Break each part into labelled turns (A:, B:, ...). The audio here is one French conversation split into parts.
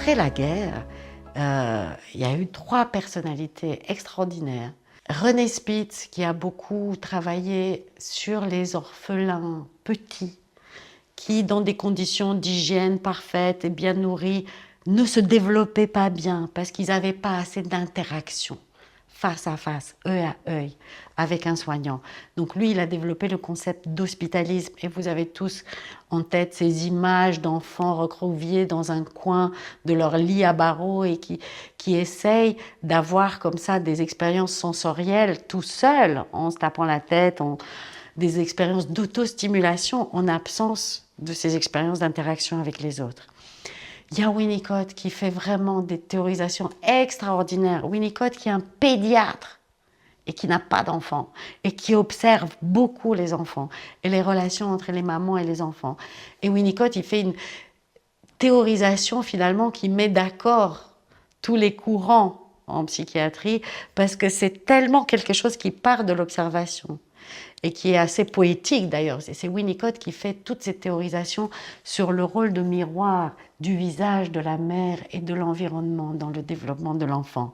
A: Après la guerre, il y a eu 3 personnalités extraordinaires. René Spitz, qui a beaucoup travaillé sur les orphelins petits, qui, dans des conditions d'hygiène parfaites et bien nourris, ne se développaient pas bien parce qu'ils n'avaient pas assez d'interaction face à face, œil à œil, avec un soignant. Donc lui, il a développé le concept d'hospitalisme et vous avez tous en tête ces images d'enfants recroquevillés dans un coin de leur lit à barreaux et qui essayent d'avoir comme ça des expériences sensorielles tout seuls, en se tapant la tête, des expériences d'autostimulation en absence de ces expériences d'interaction avec les autres. Il y a Winnicott qui fait vraiment des théorisations extraordinaires. Winnicott qui est un pédiatre et qui n'a pas d'enfants et qui observe beaucoup les enfants et les relations entre les mamans et les enfants. Et Winnicott, il fait une théorisation finalement qui met d'accord tous les courants en psychiatrie parce que c'est tellement quelque chose qui part de l'observation et qui est assez poétique d'ailleurs. C'est Winnicott qui fait toutes ces théorisations sur le rôle de miroir du visage de la mère et de l'environnement dans le développement de l'enfant,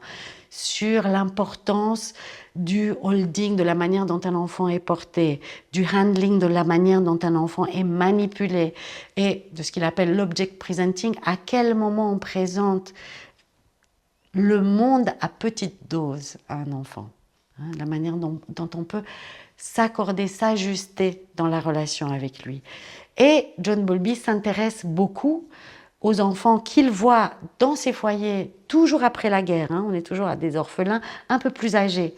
A: sur l'importance du holding, de la manière dont un enfant est porté, du handling, de la manière dont un enfant est manipulé, et de ce qu'il appelle l'object presenting, à quel moment on présente le monde à petite dose à un enfant. La manière dont on peut s'accorder, s'ajuster dans la relation avec lui. Et John Bowlby s'intéresse beaucoup aux enfants qu'il voit dans ces foyers, toujours après la guerre, on est toujours à des orphelins un peu plus âgés.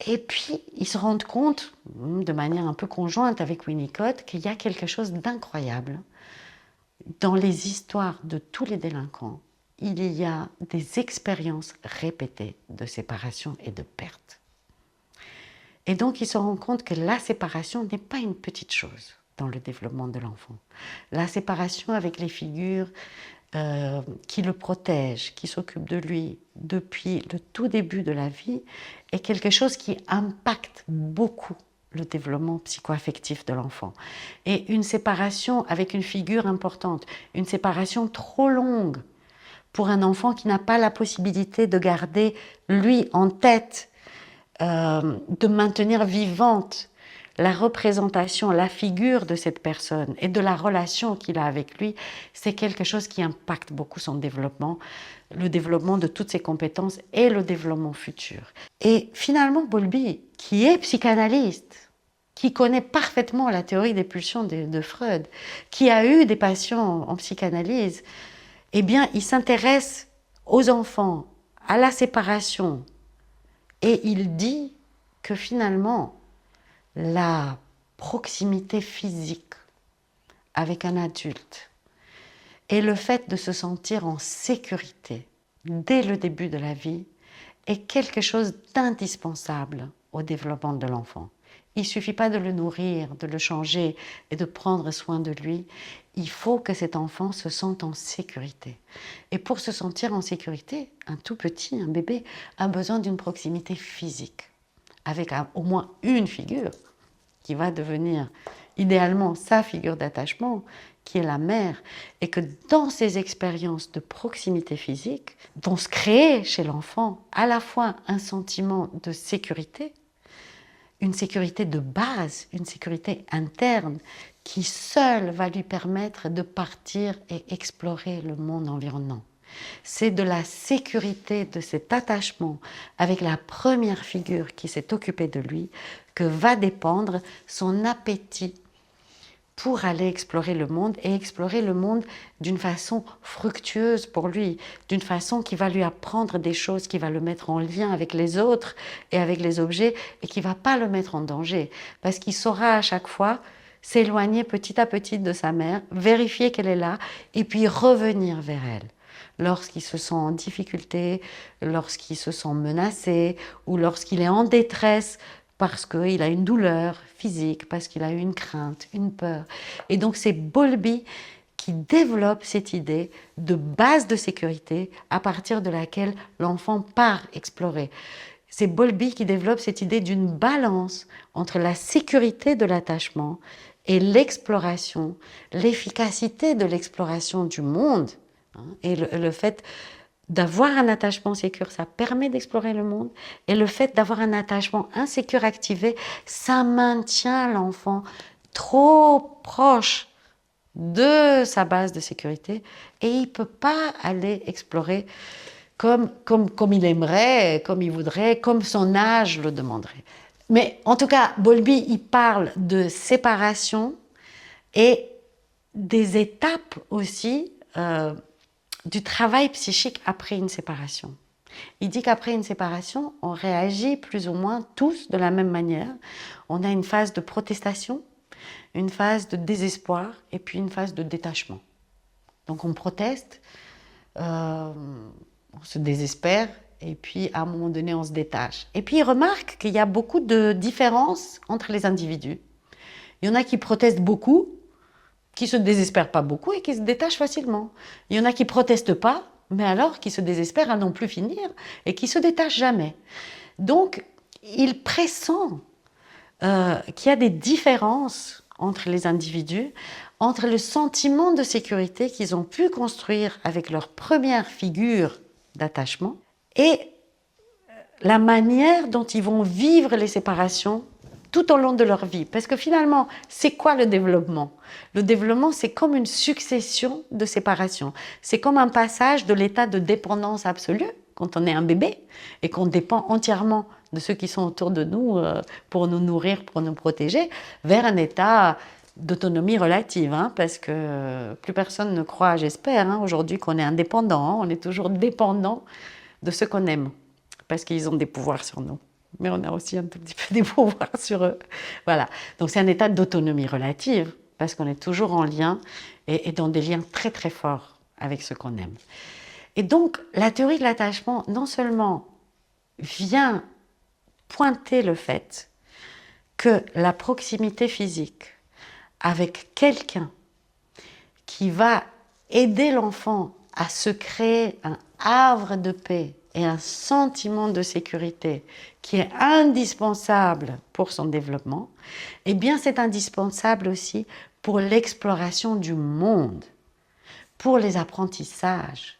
A: Et puis, ils se rendent compte, de manière un peu conjointe avec Winnicott, qu'il y a quelque chose d'incroyable dans les histoires de tous les délinquants. Il y a des expériences répétées de séparation et de perte. Et donc, il se rend compte que la séparation n'est pas une petite chose dans le développement de l'enfant. La séparation avec les figures qui le protègent, qui s'occupent de lui depuis le tout début de la vie, est quelque chose qui impacte beaucoup le développement psycho-affectif de l'enfant. Et une séparation avec une figure importante, une séparation trop longue pour un enfant qui n'a pas la possibilité de garder lui en tête, de maintenir vivante la représentation, la figure de cette personne et de la relation qu'il a avec lui, c'est quelque chose qui impacte beaucoup son développement, le développement de toutes ses compétences et le développement futur. Et finalement, Bowlby, qui est psychanalyste, qui connaît parfaitement la théorie des pulsions de Freud, qui a eu des patients en psychanalyse, eh bien, il s'intéresse aux enfants, à la séparation, et il dit que finalement, la proximité physique avec un adulte et le fait de se sentir en sécurité dès le début de la vie est quelque chose d'indispensable au développement de l'enfant. Il ne suffit pas de le nourrir, de le changer et de prendre soin de lui. Il faut que cet enfant se sente en sécurité. Et pour se sentir en sécurité, un tout petit, un bébé, a besoin d'une proximité physique, avec au moins une figure qui va devenir idéalement sa figure d'attachement, qui est la mère, et que dans ces expériences de proximité physique vont se créer chez l'enfant à la fois un sentiment de sécurité, une sécurité de base, une sécurité interne, qui seule va lui permettre de partir et explorer le monde environnant. C'est de la sécurité de cet attachement avec la première figure qui s'est occupée de lui que va dépendre son appétit pour aller explorer le monde et explorer le monde d'une façon fructueuse pour lui, d'une façon qui va lui apprendre des choses, qui va le mettre en lien avec les autres et avec les objets et qui ne va pas le mettre en danger parce qu'il saura à chaque fois s'éloigner petit à petit de sa mère, vérifier qu'elle est là et puis revenir vers elle. Lorsqu'il se sent en difficulté, lorsqu'il se sent menacé ou lorsqu'il est en détresse parce qu'il a une douleur physique, parce qu'il a une crainte, une peur. Et donc c'est Bowlby qui développe cette idée de base de sécurité à partir de laquelle l'enfant part explorer. C'est Bowlby qui développe cette idée d'une balance entre la sécurité de l'attachement et l'exploration, l'efficacité de l'exploration du monde Et le fait d'avoir un attachement sécure, ça permet d'explorer le monde. Et le fait d'avoir un attachement insécure activé, ça maintient l'enfant trop proche de sa base de sécurité et il ne peut pas aller explorer comme il aimerait, comme il voudrait, comme son âge le demanderait. Mais en tout cas, Bowlby, il parle de séparation et des étapes aussi du travail psychique après une séparation. Il dit qu'après une séparation, on réagit plus ou moins tous de la même manière. On a une phase de protestation, une phase de désespoir et puis une phase de détachement. Donc on proteste, on se désespère et puis à un moment donné on se détache. Et puis il remarque qu'il y a beaucoup de différences entre les individus. Il y en a qui protestent beaucoup, qui se désespèrent pas beaucoup et qui se détachent facilement. Il y en a qui protestent pas, mais alors qui se désespèrent à non plus finir et qui se détachent jamais. Donc il pressent qu'il y a des différences entre les individus, entre le sentiment de sécurité qu'ils ont pu construire avec leur première figure d'attachement et la manière dont ils vont vivre les séparations tout au long de leur vie. Parce que finalement, c'est quoi le développement? Le développement, c'est comme une succession de séparations. C'est comme un passage de l'état de dépendance absolue, quand on est un bébé, et qu'on dépend entièrement de ceux qui sont autour de nous pour nous nourrir, pour nous protéger, vers un état d'autonomie relative, parce que plus personne ne croit, j'espère, aujourd'hui qu'on est indépendant, on est toujours dépendant de ceux qu'on aime, parce qu'ils ont des pouvoirs sur nous. Mais on a aussi un tout petit peu des pouvoirs sur eux. Voilà. Donc c'est un état d'autonomie relative, parce qu'on est toujours en lien et dans des liens très très forts avec ceux qu'on aime. Et donc la théorie de l'attachement, non seulement vient pointer le fait que la proximité physique avec quelqu'un qui va aider l'enfant à se créer un havre de paix et un sentiment de sécurité qui est indispensable pour son développement, eh bien c'est indispensable aussi pour l'exploration du monde, pour les apprentissages,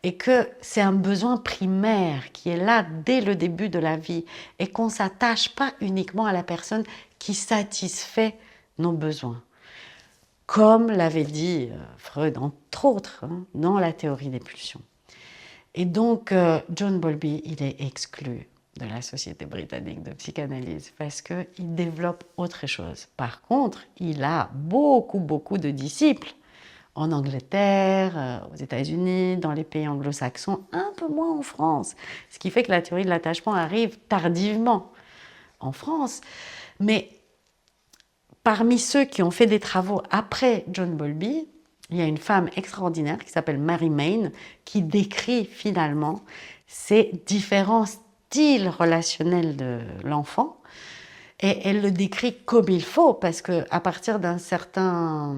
A: et que c'est un besoin primaire qui est là dès le début de la vie et qu'on ne s'attache pas uniquement à la personne qui satisfait nos besoins. Comme l'avait dit Freud, entre autres, dans la théorie des pulsions. Et donc, John Bowlby, il est exclu de la Société britannique de psychanalyse parce qu'il développe autre chose. Par contre, il a beaucoup de disciples en Angleterre, aux États-Unis, dans les pays anglo-saxons, un peu moins en France. Ce qui fait que la théorie de l'attachement arrive tardivement en France. Mais parmi ceux qui ont fait des travaux après John Bowlby, il y a une femme extraordinaire qui s'appelle Mary Main, qui décrit finalement ces différents styles relationnels de l'enfant. Et elle le décrit comme il faut, parce qu'à partir d'un certain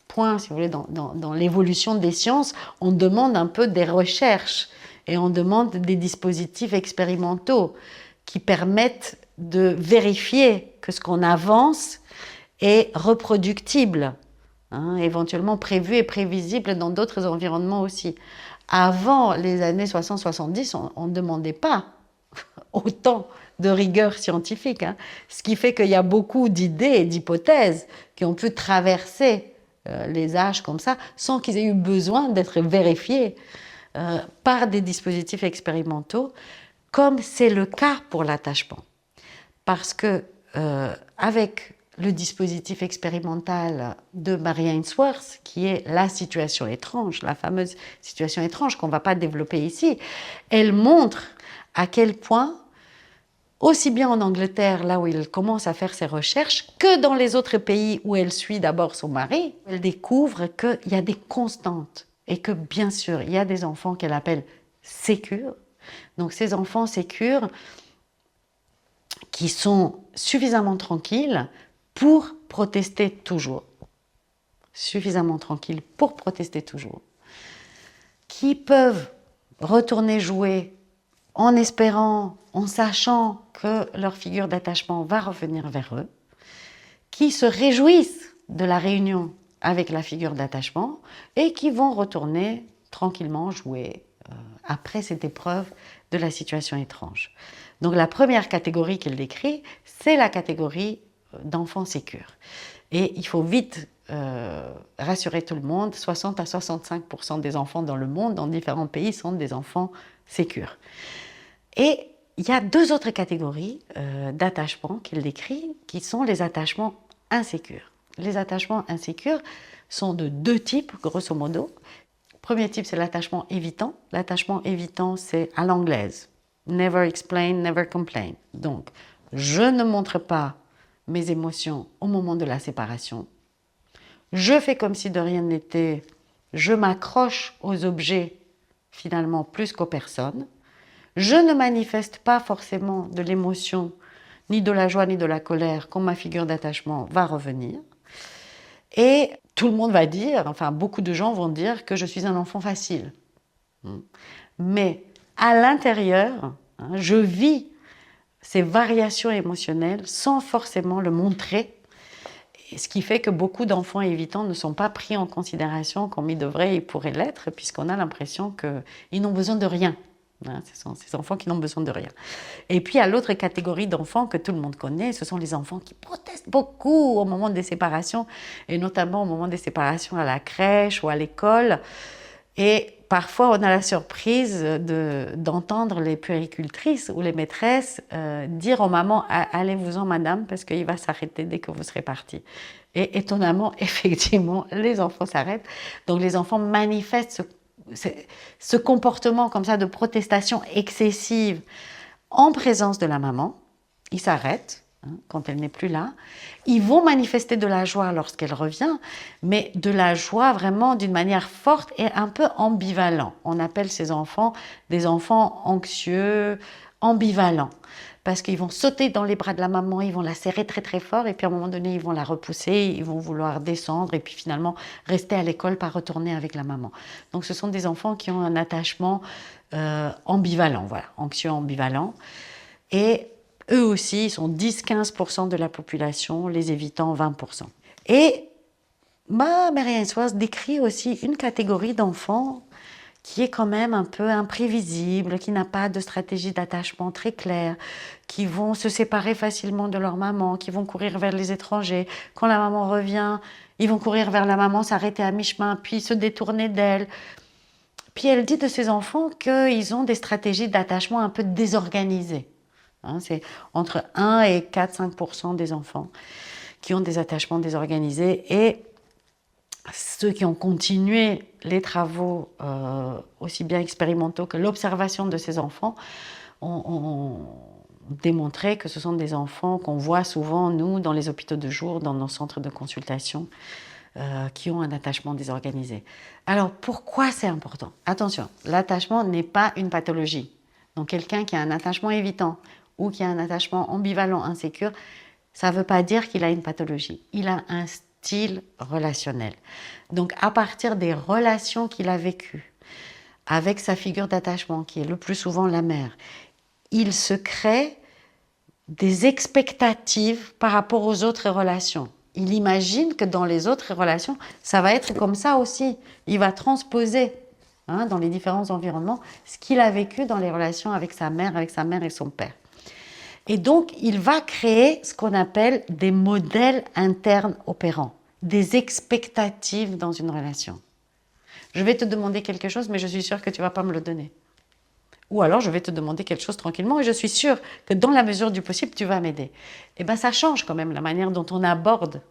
A: point, si vous voulez, dans l'évolution des sciences, on demande un peu des recherches et on demande des dispositifs expérimentaux qui permettent de vérifier que ce qu'on avance est reproductible, éventuellement prévu et prévisible dans d'autres environnements aussi. Avant les années 60-70, on ne demandait pas autant de rigueur scientifique, ce qui fait qu'il y a beaucoup d'idées et d'hypothèses qui ont pu traverser les âges comme ça, sans qu'ils aient eu besoin d'être vérifiés par des dispositifs expérimentaux, comme c'est le cas pour l'attachement. Parce que avec le dispositif expérimental de Mary Ainsworth, qui est la situation étrange, la fameuse situation étrange qu'on ne va pas développer ici, elle montre à quel point, aussi bien en Angleterre, là où elle commence à faire ses recherches, que dans les autres pays où elle suit d'abord son mari, elle découvre qu'il y a des constantes et que bien sûr, il y a des enfants qu'elle appelle sécures. Donc ces enfants sécures qui sont suffisamment tranquilles pour protester toujours. Suffisamment tranquilles pour protester toujours. Qui peuvent retourner jouer en espérant, en sachant que leur figure d'attachement va revenir vers eux. Qui se réjouissent de la réunion avec la figure d'attachement et qui vont retourner tranquillement jouer après cette épreuve de la situation étrange. Donc la première catégorie qu'il décrit, c'est la catégorie d'enfants sécures. Et il faut vite rassurer tout le monde, 60 à 65% des enfants dans le monde, dans différents pays, sont des enfants sécures. Et il y a deux autres catégories d'attachements qu'il décrit, qui sont les attachements insécures. Les attachements insécures sont de deux types, grosso modo. Premier type, c'est l'attachement évitant. L'attachement évitant, c'est à l'anglaise. Never explain, never complain. Donc, je ne montre pas mes émotions au moment de la séparation. Je fais comme si de rien n'était. Je m'accroche aux objets, finalement, plus qu'aux personnes. Je ne manifeste pas forcément de l'émotion, ni de la joie, ni de la colère, quand ma figure d'attachement va revenir. Et tout le monde va dire, enfin beaucoup de gens vont dire que je suis un enfant facile. Mais à l'intérieur, je vis ces variations émotionnelles sans forcément le montrer. Et ce qui fait que beaucoup d'enfants évitants ne sont pas pris en considération comme ils devraient et pourraient l'être, puisqu'on a l'impression qu'ils n'ont besoin de rien. Ce sont ces enfants qui n'ont besoin de rien. Et puis, il y a l'autre catégorie d'enfants que tout le monde connaît, ce sont les enfants qui protestent beaucoup au moment des séparations, et notamment au moment des séparations à la crèche ou à l'école. Et parfois, on a la surprise d'entendre les puéricultrices ou les maîtresses dire aux mamans « Allez-vous-en, madame, parce qu'il va s'arrêter dès que vous serez partie. » Et étonnamment, effectivement, les enfants s'arrêtent. Donc, les enfants manifestent ce comportement comme ça de protestation excessive en présence de la maman. Ils s'arrêtent quand elle n'est plus là. Ils vont manifester de la joie lorsqu'elle revient, mais de la joie vraiment d'une manière forte et un peu ambivalent. On appelle ces enfants des enfants anxieux, ambivalents. Parce qu'ils vont sauter dans les bras de la maman, ils vont la serrer très très fort et puis à un moment donné, ils vont la repousser, ils vont vouloir descendre et puis finalement rester à l'école, pas retourner avec la maman. Donc ce sont des enfants qui ont un attachement ambivalent, voilà, anxieux ambivalent. Et eux aussi, ils sont 10-15% de la population, les évitants 20%. Et Marie-Anne décrit aussi une catégorie d'enfants qui est quand même un peu imprévisible, qui n'a pas de stratégie d'attachement très claire, qui vont se séparer facilement de leur maman, qui vont courir vers les étrangers. Quand la maman revient, ils vont courir vers la maman, s'arrêter à mi-chemin, puis se détourner d'elle. Puis elle dit de ces enfants qu'ils ont des stratégies d'attachement un peu désorganisées. C'est entre 1 et 4-5% des enfants qui ont des attachements désorganisés. Et ceux qui ont continué les travaux aussi bien expérimentaux que l'observation de ces enfants ont démontré que ce sont des enfants qu'on voit souvent, nous, dans les hôpitaux de jour, dans nos centres de consultation, qui ont un attachement désorganisé. Alors, pourquoi c'est important? Attention, l'attachement n'est pas une pathologie. Donc, quelqu'un qui a un attachement évitant ou qui a un attachement ambivalent, insécure, ça ne veut pas dire qu'il a une pathologie. Il a un style relationnel. Donc, à partir des relations qu'il a vécues avec sa figure d'attachement, qui est le plus souvent la mère, il se crée des expectatives par rapport aux autres relations. Il imagine que dans les autres relations, ça va être comme ça aussi. Il va transposer dans les différents environnements ce qu'il a vécu dans les relations avec sa mère et son père. Et donc, il va créer ce qu'on appelle des modèles internes opérants, des expectatives dans une relation. Je vais te demander quelque chose, mais je suis sûre que tu ne vas pas me le donner. Ou alors, je vais te demander quelque chose tranquillement et je suis sûre que dans la mesure du possible, tu vas m'aider. Eh bien, ça change quand même la manière dont on aborde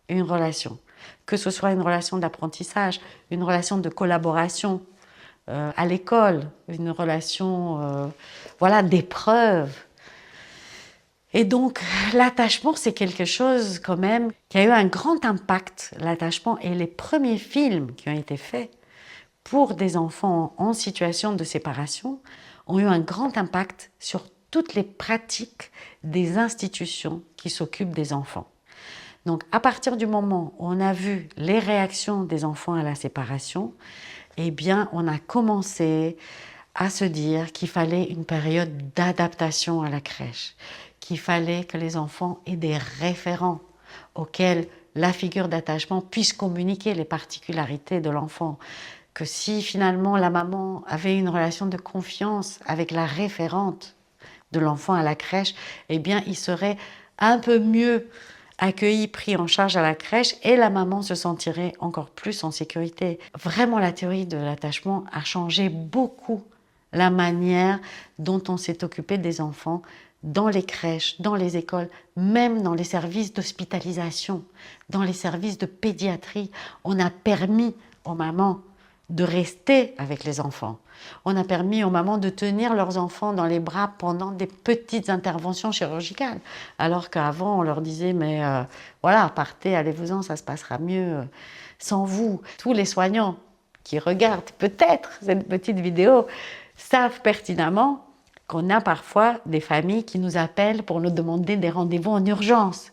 A: une relation. Que ce soit une relation d'apprentissage, une relation de collaboration à l'école, une relation d'épreuve. Et donc, l'attachement, c'est quelque chose quand même qui a eu un grand impact. L'attachement et les premiers films qui ont été faits pour des enfants en situation de séparation ont eu un grand impact sur toutes les pratiques des institutions qui s'occupent des enfants. Donc, à partir du moment où on a vu les réactions des enfants à la séparation, eh bien, on a commencé à se dire qu'il fallait une période d'adaptation à la crèche, qu'il fallait que les enfants aient des référents auxquels la figure d'attachement puisse communiquer les particularités de l'enfant. Que si finalement la maman avait une relation de confiance avec la référente de l'enfant à la crèche, eh bien il serait un peu mieux accueilli, pris en charge à la crèche et la maman se sentirait encore plus en sécurité. Vraiment, la théorie de l'attachement a changé beaucoup la manière dont on s'est occupé des enfants dans les crèches, dans les écoles, même dans les services d'hospitalisation, dans les services de pédiatrie. On a permis aux mamans de rester avec les enfants. On a permis aux mamans de tenir leurs enfants dans les bras pendant des petites interventions chirurgicales. Alors qu'avant, on leur disait, mais voilà, partez, allez-vous-en, ça se passera mieux sans vous. Tous les soignants qui regardent peut-être cette petite vidéo savent pertinemment qu'on a parfois des familles qui nous appellent pour nous demander des rendez-vous en urgence.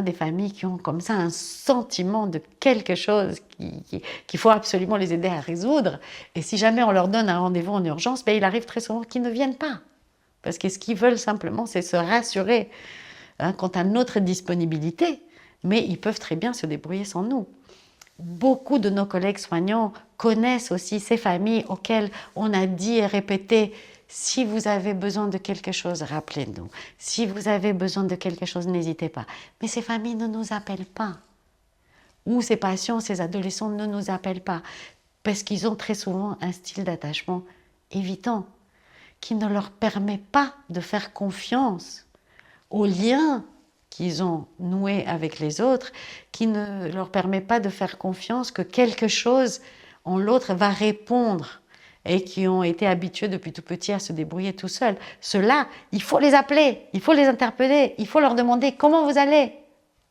A: Des familles qui ont comme ça un sentiment de quelque chose qu'il faut absolument les aider à résoudre. Et si jamais on leur donne un rendez-vous en urgence, il arrive très souvent qu'ils ne viennent pas. Parce que ce qu'ils veulent simplement, c'est se rassurer quant à notre disponibilité. Mais ils peuvent très bien se débrouiller sans nous. Beaucoup de nos collègues soignants connaissent aussi ces familles auxquelles on a dit et répété: si vous avez besoin de quelque chose, rappelez-nous. Si vous avez besoin de quelque chose, n'hésitez pas. Mais ces familles ne nous appellent pas. Ou ces patients, ces adolescents ne nous appellent pas. Parce qu'ils ont très souvent un style d'attachement évitant, qui ne leur permet pas de faire confiance aux liens qu'ils ont noués avec les autres, qui ne leur permet pas de faire confiance que quelque chose en l'autre va répondre, et qui ont été habitués depuis tout petit à se débrouiller tout seuls. Ceux-là, il faut les appeler, il faut les interpeller, il faut leur demander comment vous allez,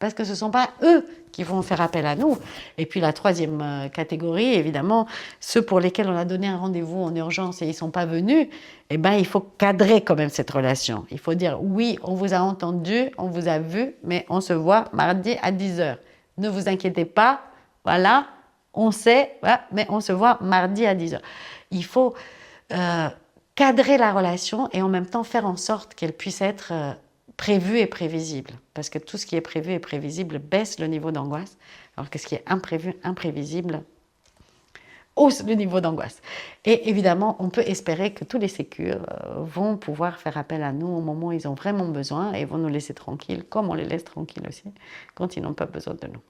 A: parce que ce ne sont pas eux qui vont faire appel à nous. Et puis la troisième catégorie, évidemment, ceux pour lesquels on a donné un rendez-vous en urgence et ils ne sont pas venus, il faut cadrer quand même cette relation. Il faut dire: oui, on vous a entendu, on vous a vu, mais on se voit mardi à 10h. Ne vous inquiétez pas, voilà, on sait, voilà, mais on se voit mardi à 10h. Il faut cadrer la relation et en même temps faire en sorte qu'elle puisse être prévue et prévisible. Parce que tout ce qui est prévu et prévisible baisse le niveau d'angoisse, alors que ce qui est imprévu, imprévisible, hausse le niveau d'angoisse. Et évidemment, on peut espérer que tous les sécures vont pouvoir faire appel à nous au moment où ils ont vraiment besoin et vont nous laisser tranquilles, comme on les laisse tranquilles aussi, quand ils n'ont pas besoin de nous.